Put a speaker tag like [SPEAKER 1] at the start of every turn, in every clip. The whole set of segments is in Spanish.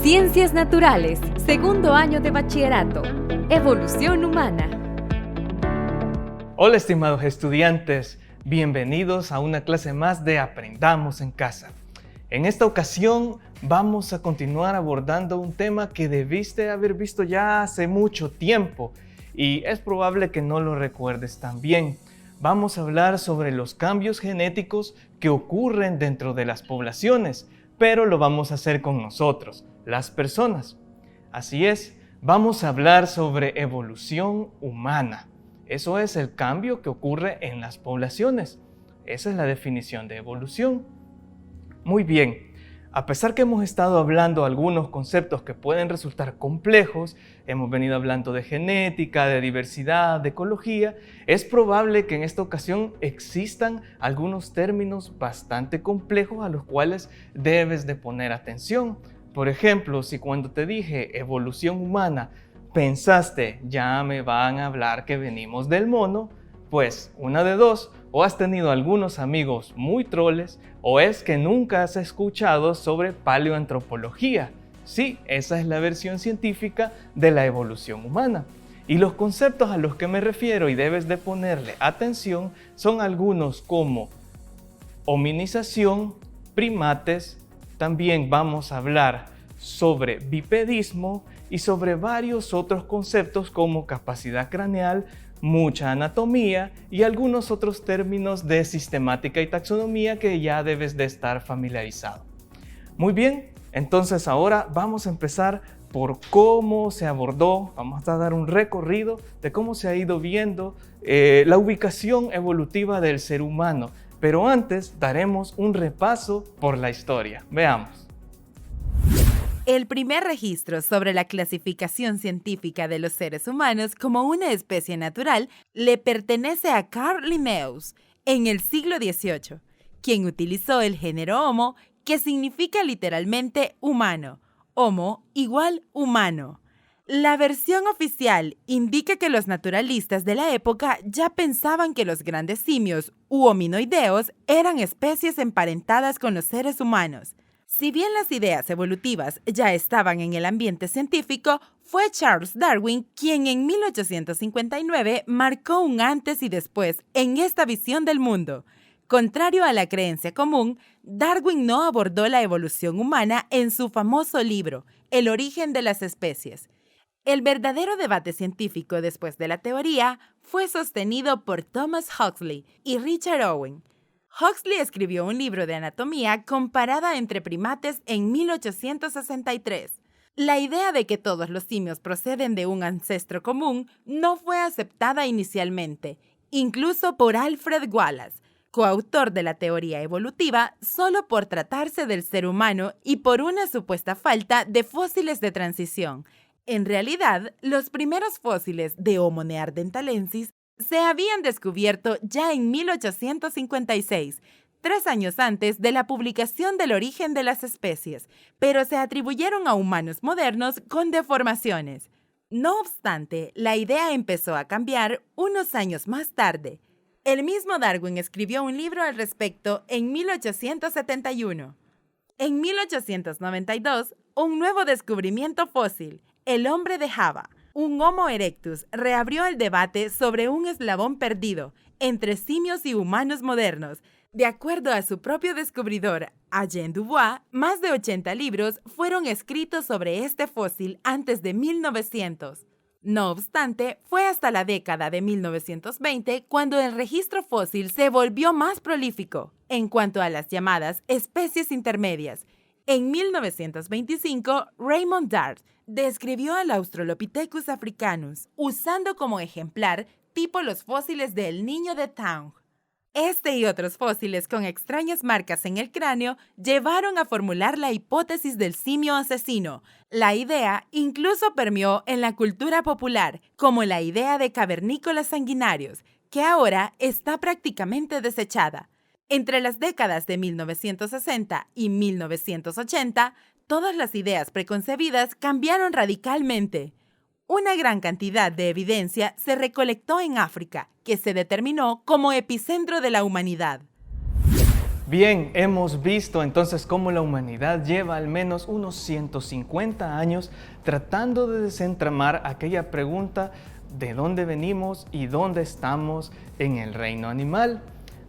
[SPEAKER 1] Ciencias Naturales, segundo año de bachillerato. Evolución humana.
[SPEAKER 2] Hola estimados estudiantes, bienvenidos a una clase más de Aprendamos en Casa. En esta ocasión vamos a continuar abordando un tema que debiste haber visto ya hace mucho tiempo y es probable que no lo recuerdes tan bien. Vamos a hablar sobre los cambios genéticos que ocurren dentro de las poblaciones, pero lo vamos a hacer con nosotros, las personas. Así es, vamos a hablar sobre evolución humana. Eso es el cambio que ocurre en las poblaciones. Esa es la definición de evolución. Muy bien, a pesar que hemos estado hablando algunos conceptos que pueden resultar complejos, hemos venido hablando de genética, de diversidad, de ecología, es probable que en esta ocasión existan algunos términos bastante complejos a los cuales debes de poner atención. Por ejemplo, si cuando te dije evolución humana, pensaste, ya me van a hablar que venimos del mono, pues una de dos, o has tenido algunos amigos muy troles, o es que nunca has escuchado sobre paleoantropología. Sí, esa es la versión científica de la evolución humana. Y los conceptos a los que me refiero y debes de ponerle atención son algunos como hominización, primates, también vamos a hablar sobre bipedismo y sobre varios otros conceptos como capacidad craneal, mucha anatomía y algunos otros términos de sistemática y taxonomía que ya debes de estar familiarizado. Muy bien, entonces ahora vamos a empezar por cómo se abordó, vamos a dar un recorrido de cómo se ha ido viendo la ubicación evolutiva del ser humano, pero antes daremos un repaso por la historia. Veamos.
[SPEAKER 3] El primer registro sobre la clasificación científica de los seres humanos como una especie natural le pertenece a Carl Linnaeus en el siglo XVIII, quien utilizó el género Homo, que significa literalmente humano. Homo igual humano. La versión oficial indica que los naturalistas de la época ya pensaban que los grandes simios u hominoideos eran especies emparentadas con los seres humanos. Si bien las ideas evolutivas ya estaban en el ambiente científico, fue Charles Darwin quien en 1859 marcó un antes y después en esta visión del mundo. Contrario a la creencia común, Darwin no abordó la evolución humana en su famoso libro, El origen de las especies. El verdadero debate científico después de la teoría fue sostenido por Thomas Huxley y Richard Owen. Huxley escribió un libro de anatomía comparada entre primates en 1863. La idea de que todos los simios proceden de un ancestro común no fue aceptada inicialmente, incluso por Alfred Wallace, coautor de la teoría evolutiva, solo por tratarse del ser humano y por una supuesta falta de fósiles de transición. En realidad, los primeros fósiles de Homo neanderthalensis se habían descubierto ya en 1856, 3 años antes de la publicación del origen de las especies, pero se atribuyeron a humanos modernos con deformaciones. No obstante, la idea empezó a cambiar unos años más tarde. El mismo Darwin escribió un libro al respecto en 1871. En 1892, un nuevo descubrimiento fósil, el hombre de Java, un Homo erectus, reabrió el debate sobre un eslabón perdido entre simios y humanos modernos. De acuerdo a su propio descubridor, Eugène Dubois, más de 80 libros fueron escritos sobre este fósil antes de 1900. No obstante, fue hasta la década de 1920 cuando el registro fósil se volvió más prolífico en cuanto a las llamadas especies intermedias. En 1925, Raymond Dart describió al Australopithecus africanus, usando como ejemplar tipo los fósiles del niño de Taung. Este y otros fósiles con extrañas marcas en el cráneo llevaron a formular la hipótesis del simio asesino. La idea incluso permeó en la cultura popular, como la idea de cavernícolas sanguinarios, que ahora está prácticamente desechada. Entre las décadas de 1960 y 1980, todas las ideas preconcebidas cambiaron radicalmente. Una gran cantidad de evidencia se recolectó en África, que se determinó como epicentro de la humanidad.
[SPEAKER 2] Bien, hemos visto entonces cómo la humanidad lleva al menos unos 150 años tratando de desentramar aquella pregunta de dónde venimos y dónde estamos en el reino animal.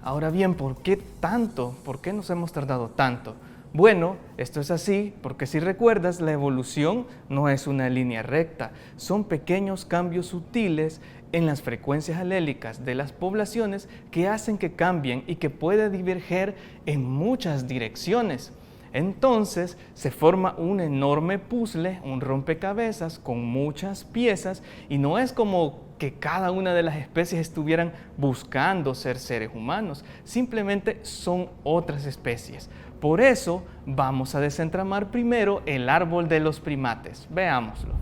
[SPEAKER 2] Ahora bien, ¿por qué tanto? ¿Por qué nos hemos tardado tanto? Bueno, esto es así porque si recuerdas, la evolución no es una línea recta, son pequeños cambios sutiles en las frecuencias alélicas de las poblaciones que hacen que cambien y que puede diverger en muchas direcciones. Entonces se forma un enorme puzzle, un rompecabezas con muchas piezas y no es como que cada una de las especies estuvieran buscando ser seres humanos, simplemente son otras especies. Por eso vamos a desentramar primero el árbol de los primates. Veámoslo.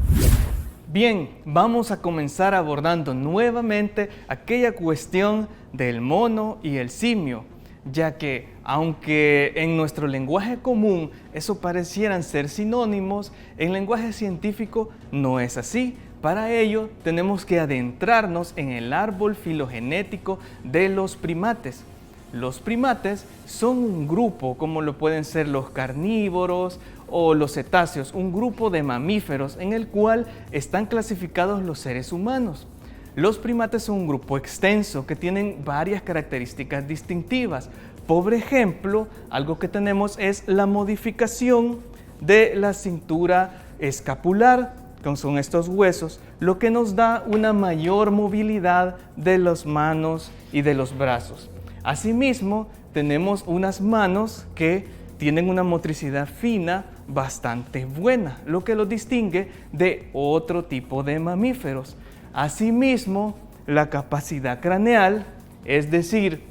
[SPEAKER 2] Bien, vamos a comenzar abordando nuevamente aquella cuestión del mono y el simio, ya que aunque en nuestro lenguaje común eso parecieran ser sinónimos, en lenguaje científico no es así. Para ello tenemos que adentrarnos en el árbol filogenético de los primates. Los primates son un grupo, como lo pueden ser los carnívoros o los cetáceos, un grupo de mamíferos en el cual están clasificados los seres humanos. Los primates son un grupo extenso que tienen varias características distintivas. Por ejemplo, algo que tenemos es la modificación de la cintura escapular, que son estos huesos, lo que nos da una mayor movilidad de las manos y de los brazos. Asimismo, tenemos unas manos que tienen una motricidad fina bastante buena, lo que los distingue de otro tipo de mamíferos. Asimismo, la capacidad craneal, es decir,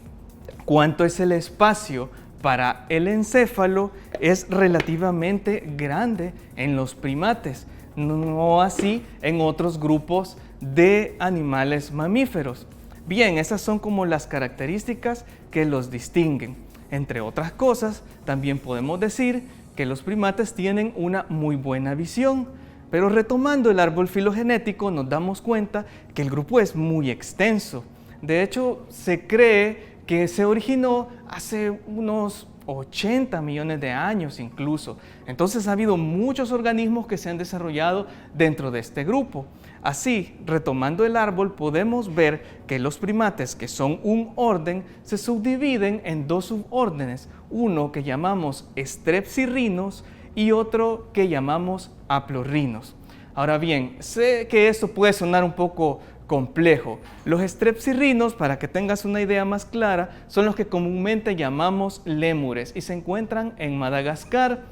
[SPEAKER 2] cuánto es el espacio para el encéfalo, es relativamente grande en los primates, no así en otros grupos de animales mamíferos. Bien, esas son como las características que los distinguen. Entre otras cosas, también podemos decir que los primates tienen una muy buena visión, pero retomando el árbol filogenético nos damos cuenta que el grupo es muy extenso. De hecho, se cree que se originó hace unos 80 millones de años incluso. Entonces ha habido muchos organismos que se han desarrollado dentro de este grupo. Así, retomando el árbol, podemos ver que los primates, que son un orden, se subdividen en dos subórdenes, uno que llamamos strepsirrinos y otro que llamamos haplorrinos. Ahora bien, sé que esto puede sonar un poco complejo. Los strepsirrinos, para que tengas una idea más clara, son los que comúnmente llamamos lémures y se encuentran en Madagascar.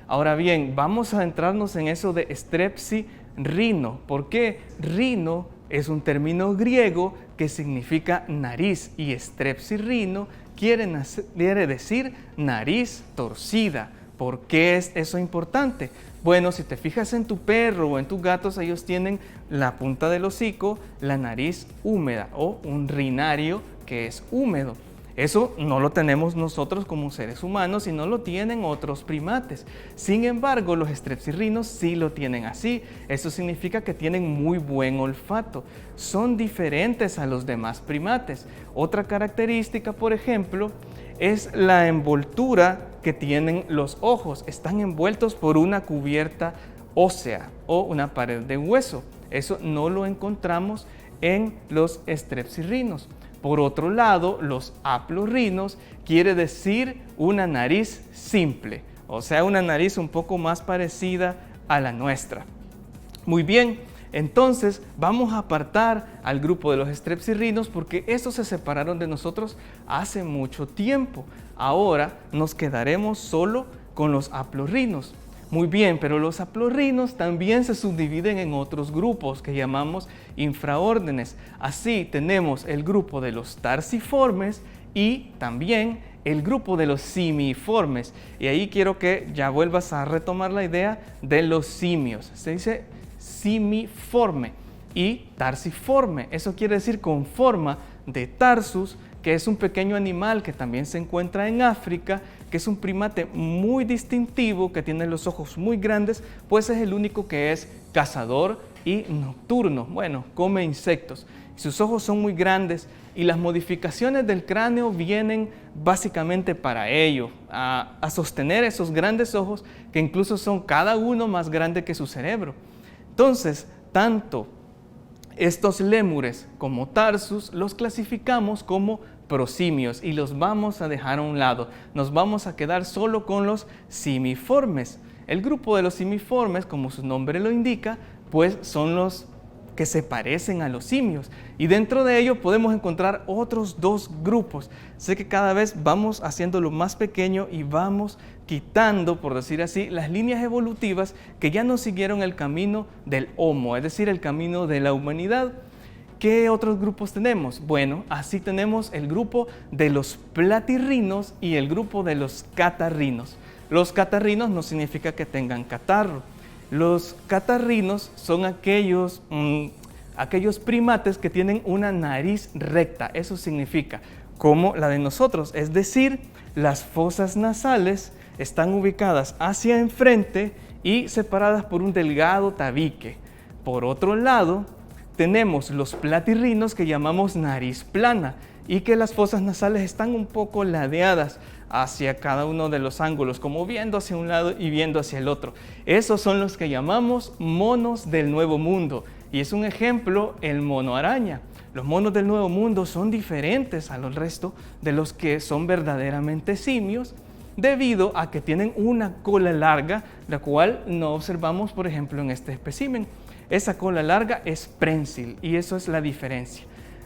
[SPEAKER 2] Ahora bien, vamos a adentrarnos en eso de strepsirrino. ¿Por qué? Rino es un término griego que significa nariz y strepsirrino quiere decir nariz torcida. ¿Por qué es eso importante? Bueno, si te fijas en tu perro o en tus gatos, ellos tienen la punta del hocico, la nariz húmeda o un rinario que es húmedo. Eso no lo tenemos nosotros como seres humanos y no lo tienen otros primates. Sin embargo, los strepsirrinos sí lo tienen así. Eso significa que tienen muy buen olfato. Son diferentes a los demás primates. Otra característica, por ejemplo, es la envoltura que tienen los ojos. Están envueltos por una cubierta ósea o una pared de hueso. Eso no lo encontramos en los strepsirrinos. Por otro lado, los haplorrinos quiere decir una nariz simple, o sea, una nariz un poco más parecida a la nuestra. Muy bien, entonces vamos a apartar al grupo de los strepsirrinos porque estos se separaron de nosotros hace mucho tiempo. Ahora nos quedaremos solo con los haplorrinos. Muy bien, pero los haplorrinos también se subdividen en otros grupos que llamamos infraórdenes. Así tenemos el grupo de los tarsiformes y también el grupo de los simiformes. Y ahí quiero que ya vuelvas a retomar la idea de los simios. Se dice simiforme y tarsiforme. Eso quiere decir con forma de tarsus, que es un pequeño animal que también se encuentra en África, que es un primate muy distintivo, que tiene los ojos muy grandes, pues es el único que es cazador y nocturno. Bueno, come insectos. Sus ojos son muy grandes Y las modificaciones del cráneo vienen básicamente para ello, a sostener esos grandes ojos que incluso son cada uno más grande que su cerebro. Entonces, tanto estos lémures como tarsus los clasificamos como prosimios y los vamos a dejar a un lado. Nos vamos a quedar solo con los simiformes. El grupo de los simiformes, como su nombre lo indica, pues son los que se parecen a los simios. Y dentro de ello podemos encontrar otros dos grupos. Sé que cada vez vamos haciéndolo más pequeño y vamos quitando, por decir así, las líneas evolutivas que ya no siguieron el camino del Homo, es decir, el camino de la humanidad. ¿Qué otros grupos tenemos? Bueno, así tenemos el grupo de los platirrinos y el grupo de los catarrinos. Los catarrinos no significa que tengan catarro. Los catarrinos son aquellos primates que tienen una nariz recta, eso significa, como la de nosotros, es decir, las fosas nasales están ubicadas hacia enfrente y separadas por un delgado tabique. Por otro lado, tenemos los platirrinos que llamamos nariz plana y que las fosas nasales están un poco ladeadas hacia cada uno de los ángulos, como viendo hacia un lado y viendo hacia el otro. Esos son los que llamamos monos del Nuevo Mundo. Y es un ejemplo el mono araña. Los monos del Nuevo Mundo son diferentes a los resto de los que son verdaderamente simios, debido a que tienen una cola larga, la cual no observamos, por ejemplo, en este espécimen. Esa cola larga es prensil y eso es la diferencia.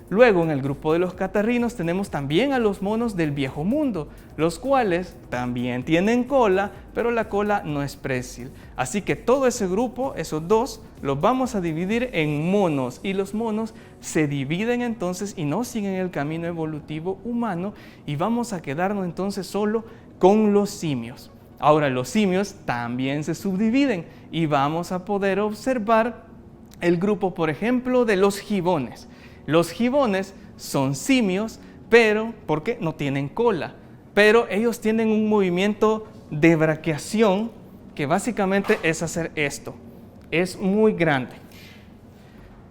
[SPEAKER 2] Luego, en el grupo de los catarrinos tenemos también a los monos del Viejo Mundo, los cuales también tienen cola, pero la cola no es prensil. Así que todo ese grupo, esos dos, los vamos a dividir en monos y los monos se dividen entonces y no siguen el camino evolutivo humano y vamos a quedarnos entonces solo con los simios. Ahora, los simios también se subdividen y vamos a poder observar el grupo, por ejemplo, de los gibones. Los gibones son simios, pero porque no tienen cola, pero ellos tienen un movimiento de braquiación que básicamente es hacer esto. Es muy grande.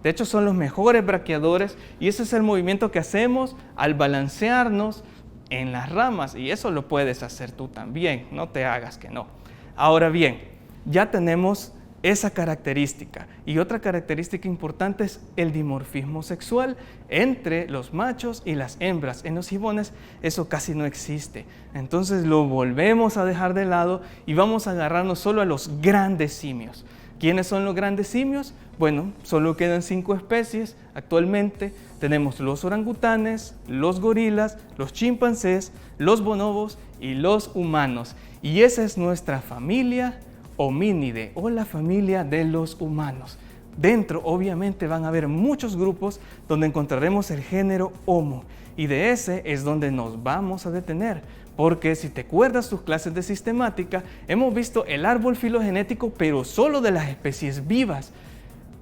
[SPEAKER 2] De hecho, son los mejores braquiadores y ese es el movimiento que hacemos al balancearnos en las ramas y eso lo puedes hacer tú también, no te hagas que no. Ahora bien, ya tenemos esa característica. Y otra característica importante es el dimorfismo sexual entre los machos y las hembras. En los gibones eso casi no existe. Entonces lo volvemos a dejar de lado y vamos a agarrarnos solo a los grandes simios. ¿Quiénes son los grandes simios? Bueno, solo quedan 5 especies actualmente. Tenemos los orangutanes, los gorilas, los chimpancés, los bonobos y los humanos. Y esa es nuestra familia homínide o la familia de los humanos. Dentro obviamente van a haber muchos grupos donde encontraremos el género Homo y de ese es donde nos vamos a detener, porque si te acuerdas tus clases de sistemática, hemos visto el árbol filogenético pero solo de las especies vivas.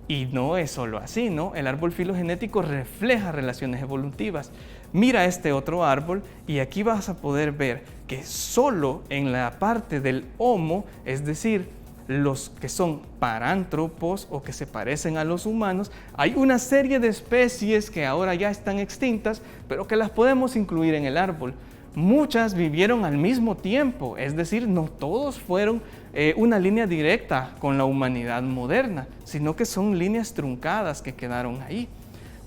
[SPEAKER 2] Y no es solo así, ¿no? El árbol filogenético refleja relaciones evolutivas. Mira este otro árbol y aquí vas a poder ver que solo en la parte del Homo, es decir, los que son parántropos o que se parecen a los humanos, hay una serie de especies que ahora ya están extintas, pero que las podemos incluir en el árbol. Muchas vivieron al mismo tiempo, es decir, no todos fueron una línea directa con la humanidad moderna, sino que son líneas truncadas que quedaron ahí.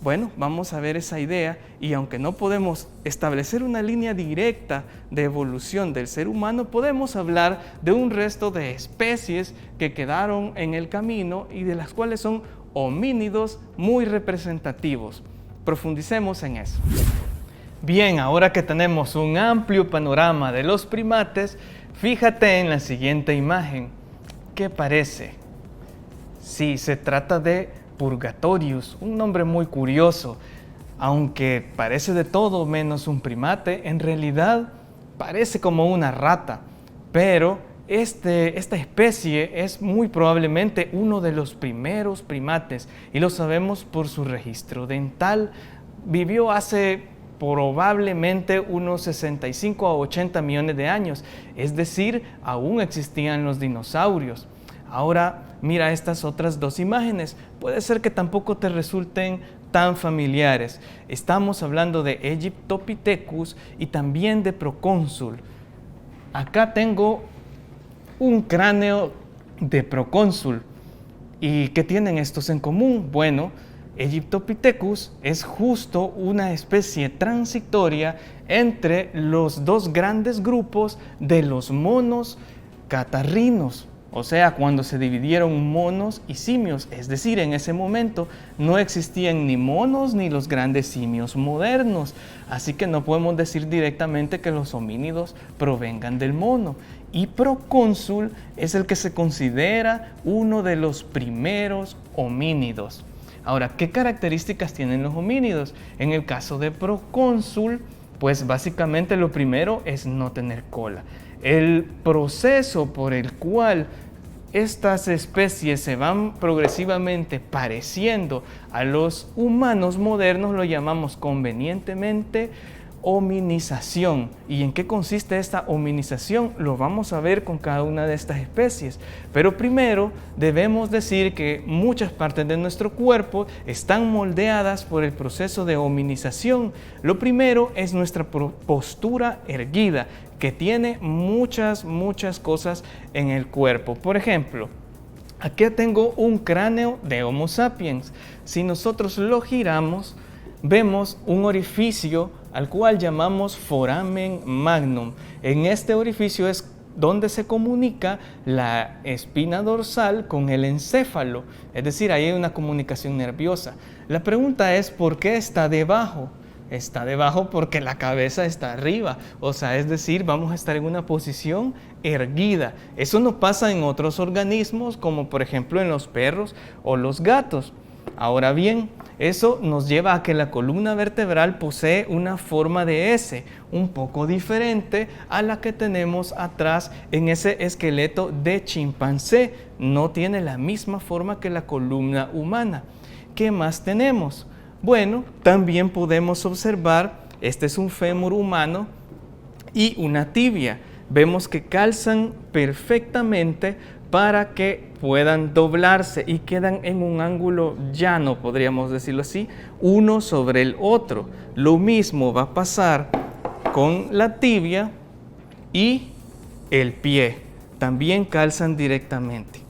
[SPEAKER 2] Bueno, vamos a ver esa idea y aunque no podemos establecer una línea directa de evolución del ser humano, podemos hablar de un resto de especies que quedaron en el camino y de las cuales son homínidos muy representativos. Profundicemos en eso. Bien, ahora que tenemos un amplio panorama de los primates, fíjate en la siguiente imagen. ¿Qué parece? Sí, se trata de Purgatorius, un nombre muy curioso. Aunque parece de todo menos un primate, en realidad parece como una rata. Pero esta especie es muy probablemente uno de los primeros primates y lo sabemos por su registro dental. Vivió hace probablemente unos 65 a 80 millones de años, es decir, aún existían los dinosaurios. Ahora mira estas otras dos imágenes, puede ser que tampoco te resulten tan familiares. Estamos hablando de Egyptopithecus y también de Procónsul. Acá tengo un cráneo de Procónsul. ¿Y qué tienen estos en común? Bueno, Egyptopithecus es justo una especie transitoria entre los dos grandes grupos de los monos catarrinos. O sea, cuando se dividieron monos y simios, es decir, en ese momento no existían ni monos ni los grandes simios modernos, así que no podemos decir directamente que los homínidos provengan del mono. Y Procónsul es el que se considera uno de los primeros homínidos. Ahora, ¿qué características tienen los homínidos? En el caso de Procónsul, pues básicamente lo primero es no tener cola. El proceso por el cual estas especies se van progresivamente pareciendo a los humanos modernos lo llamamos convenientemente hominización. ¿Y en qué consiste esta hominización? Lo vamos a ver con cada una de estas especies. Pero primero debemos decir que muchas partes de nuestro cuerpo están moldeadas por el proceso de hominización. Lo primero es nuestra postura erguida, que tiene muchas cosas en el cuerpo. Por ejemplo, aquí tengo un cráneo de Homo sapiens. Si nosotros lo giramos, vemos un orificio al cual llamamos foramen magnum. En este orificio es donde se comunica la espina dorsal con el encéfalo, es decir, ahí hay una comunicación nerviosa. La pregunta es, ¿por qué está debajo? Está debajo porque la cabeza está arriba, o sea, es decir, vamos a estar en una posición erguida. Eso no pasa en otros organismos, como por ejemplo en los perros o los gatos. Ahora bien, eso nos lleva a que la columna vertebral posee una forma de S, un poco diferente a la que tenemos atrás en ese esqueleto de chimpancé. No tiene la misma forma que la columna humana. ¿Qué más tenemos? Bueno, también podemos observar, este es un fémur humano y una tibia. Vemos que calzan perfectamente para que puedan doblarse y quedan en un ángulo llano, podríamos decirlo así, uno sobre el otro. Lo mismo va a pasar con la tibia y el pie. También calzan directamente.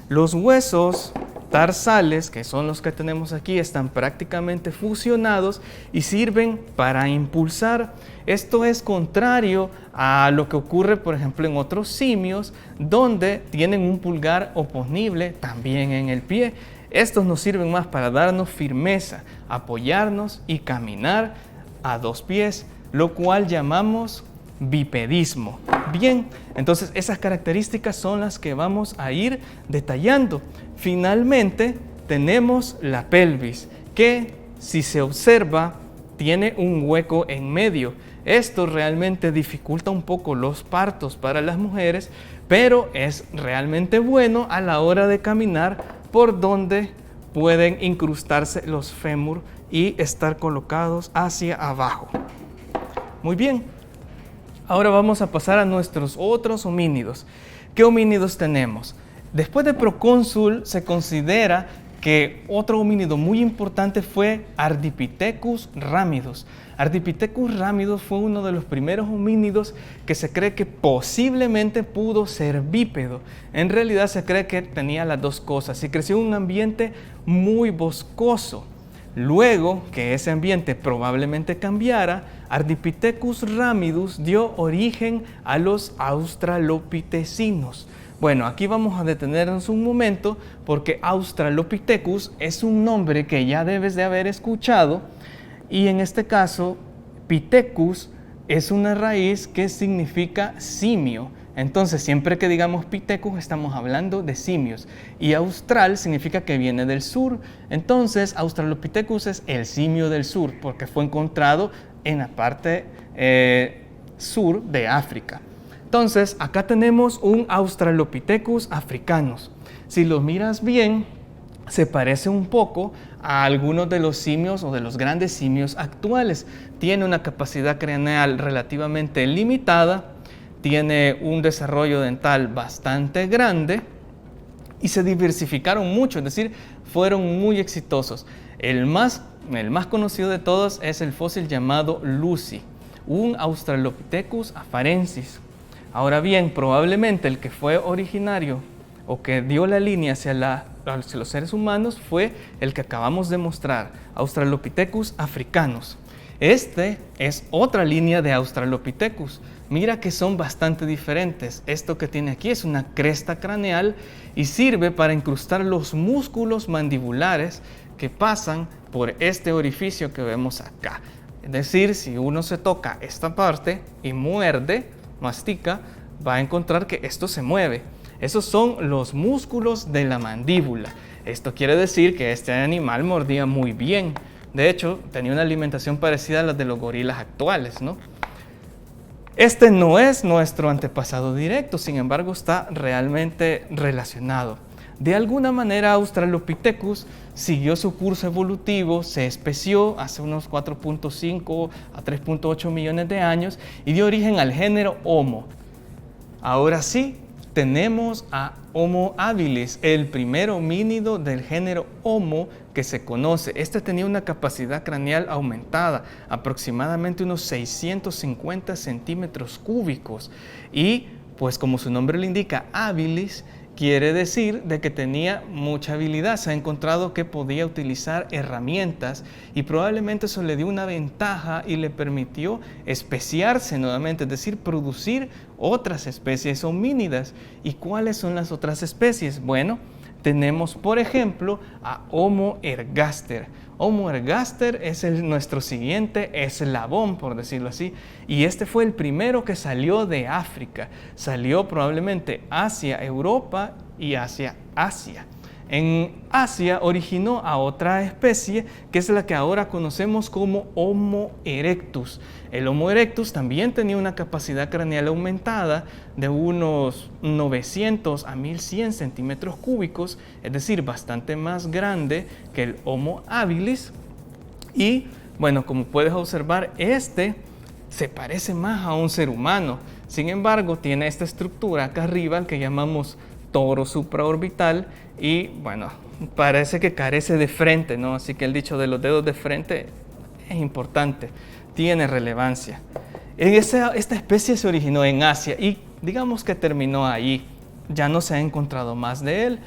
[SPEAKER 2] Los huesos tarsales, que son los que tenemos aquí, están prácticamente fusionados y sirven para impulsar. Esto es contrario a lo que ocurre, por ejemplo, en otros simios, donde tienen un pulgar oponible también en el pie. Estos nos sirven más para darnos firmeza, apoyarnos y caminar a dos pies, lo cual llamamos bipedismo. Bien, entonces esas características son las que vamos a ir detallando. Finalmente tenemos la pelvis, que si se observa tiene un hueco en medio. Esto realmente dificulta un poco los partos para las mujeres, pero es realmente bueno a la hora de caminar, por donde pueden incrustarse los fémur y estar colocados hacia abajo. Muy bien. Ahora vamos a pasar a nuestros otros homínidos. ¿Qué homínidos tenemos? Después de Procónsul se considera que otro homínido muy importante fue Ardipithecus ramidus. Ardipithecus ramidus fue uno de los primeros homínidos que se cree que posiblemente pudo ser bípedo. En realidad se cree que tenía las dos cosas y creció en un ambiente muy boscoso. Luego que ese ambiente probablemente cambiara, Ardipithecus ramidus dio origen a los australopithecinos. Bueno, aquí vamos a detenernos un momento porque Australopithecus es un nombre que ya debes de haber escuchado y en este caso Pithecus es una raíz que significa simio. Entonces, siempre que digamos Pithecus estamos hablando de simios y austral significa que viene del sur. Entonces, Australopithecus es el simio del sur porque fue encontrado en la parte sur de África. Entonces, acá tenemos un Australopithecus africanus. Si lo miras bien, se parece un poco a algunos de los simios o de los grandes simios actuales. Tiene una capacidad craneal relativamente limitada, tiene un desarrollo dental bastante grande y se diversificaron mucho, es decir, fueron muy exitosos. El más el más conocido de todos es el fósil llamado Lucy, un Australopithecus afarensis. Ahora bien, probablemente el que fue originario o que dio la línea hacia los seres humanos fue el que acabamos de mostrar, Australopithecus africanus. Este es otra línea de Australopithecus. Mira que son bastante diferentes. Esto que tiene aquí es una cresta craneal y sirve para incrustar los músculos mandibulares que pasan por este orificio que vemos acá. Es decir, si uno se toca esta parte y muerde, mastica, va a encontrar que esto se mueve. Esos son los músculos de la mandíbula. Esto quiere decir que este animal mordía muy bien. De hecho, tenía una alimentación parecida a la de los gorilas actuales, ¿no? Este no es nuestro antepasado directo, sin embargo, está realmente relacionado. De alguna manera, Australopithecus siguió su curso evolutivo, se especió hace unos 4.5 a 3.8 millones de años y dio origen al género Homo. Ahora sí, tenemos a Homo habilis, el primer homínido del género Homo que se conoce. Este tenía una capacidad craneal aumentada, aproximadamente unos 650 centímetros cúbicos. Y, pues como su nombre le indica, habilis, quiere decir de que tenía mucha habilidad. Se ha encontrado que podía utilizar herramientas y probablemente eso le dio una ventaja y le permitió especiarse nuevamente, es decir, producir otras especies homínidas. ¿Y cuáles son las otras especies? Bueno, tenemos por ejemplo a Homo ergaster. Homo ergaster es nuestro siguiente eslabón, por decirlo así, y este fue el primero que salió de África. Salió probablemente hacia Europa y hacia Asia. En Asia originó a otra especie que es la que ahora conocemos como Homo erectus. El Homo erectus también tenía una capacidad craneal aumentada de unos 900 a 1100 centímetros cúbicos, es decir, bastante más grande que el Homo habilis. Y bueno, como puedes observar, este se parece más a un ser humano. Sin embargo, tiene esta estructura acá arriba que llamamos toro supraorbital y bueno, parece que carece de frente, ¿no? Así que el dicho de los dedos de frente es importante, tiene relevancia. Esta especie se originó en Asia y digamos que terminó ahí, ya no se ha encontrado más de él.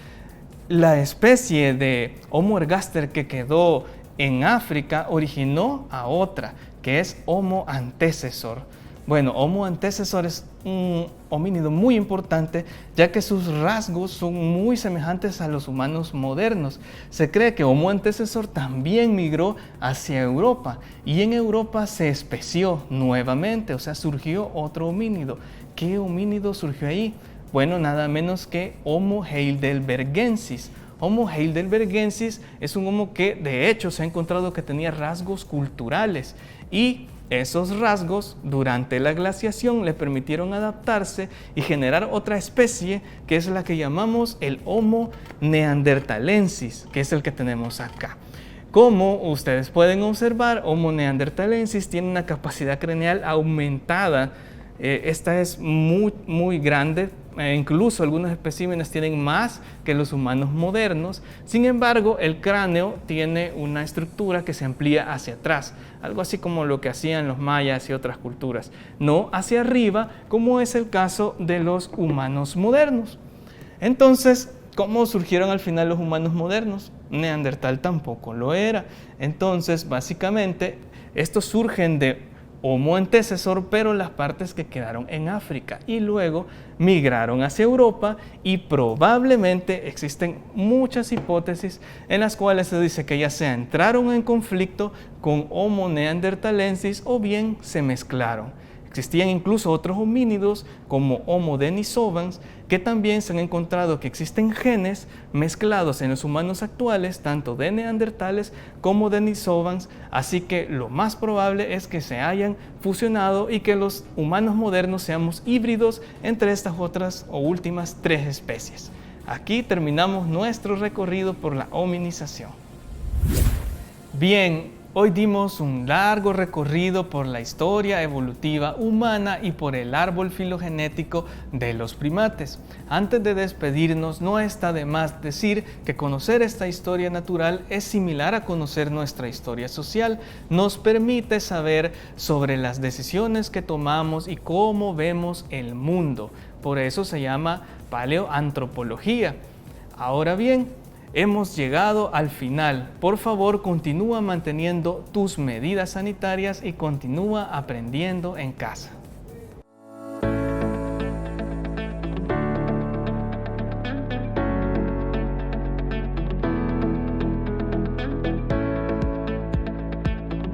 [SPEAKER 2] La especie de Homo ergaster que quedó en África originó a otra, que es Homo antecessor. Bueno, Homo antecessor es un homínido muy importante ya que sus rasgos son muy semejantes a los humanos modernos. Se cree que Homo antecessor también migró hacia Europa y en Europa se especió nuevamente, o sea, surgió otro homínido. ¿Qué homínido surgió ahí? Bueno, nada menos que Homo heidelbergensis. Homo heidelbergensis es un homo que de hecho se ha encontrado que tenía rasgos culturales y esos rasgos durante la glaciación le permitieron adaptarse y generar otra especie que es la que llamamos el Homo neanderthalensis, que es el que tenemos acá. Como ustedes pueden observar, Homo neanderthalensis tiene una capacidad craneal aumentada. Esta es muy grande, incluso algunos especímenes tienen más que los humanos modernos. Sin embargo, el cráneo tiene una estructura que se amplía hacia atrás, algo así como lo que hacían los mayas y otras culturas, no hacia arriba como es el caso de los humanos modernos. Entonces, ¿cómo surgieron al final los humanos modernos? Neandertal tampoco lo era. Entonces, básicamente, estos surgen de Homo antecessor, pero las partes que quedaron en África y luego migraron hacia Europa y probablemente existen muchas hipótesis en las cuales se dice que ya sea entraron en conflicto con Homo neanderthalensis o bien se mezclaron. Existían incluso otros homínidos como Homo denisovans que también se han encontrado que existen genes mezclados en los humanos actuales, tanto de neandertales como denisovans, así que lo más probable es que se hayan fusionado y que los humanos modernos seamos híbridos entre estas otras o últimas tres especies. Aquí terminamos nuestro recorrido por la hominización. Bien, Hoy dimos un largo recorrido por la historia evolutiva humana y por el árbol filogenético de los primates. Antes de despedirnos, no está de más decir que conocer esta historia natural es similar a conocer nuestra historia social. Nos permite saber sobre las decisiones que tomamos y cómo vemos el mundo. Por eso se llama paleoantropología. Ahora bien, hemos llegado al final. Por favor, continúa manteniendo tus medidas sanitarias y continúa aprendiendo en casa.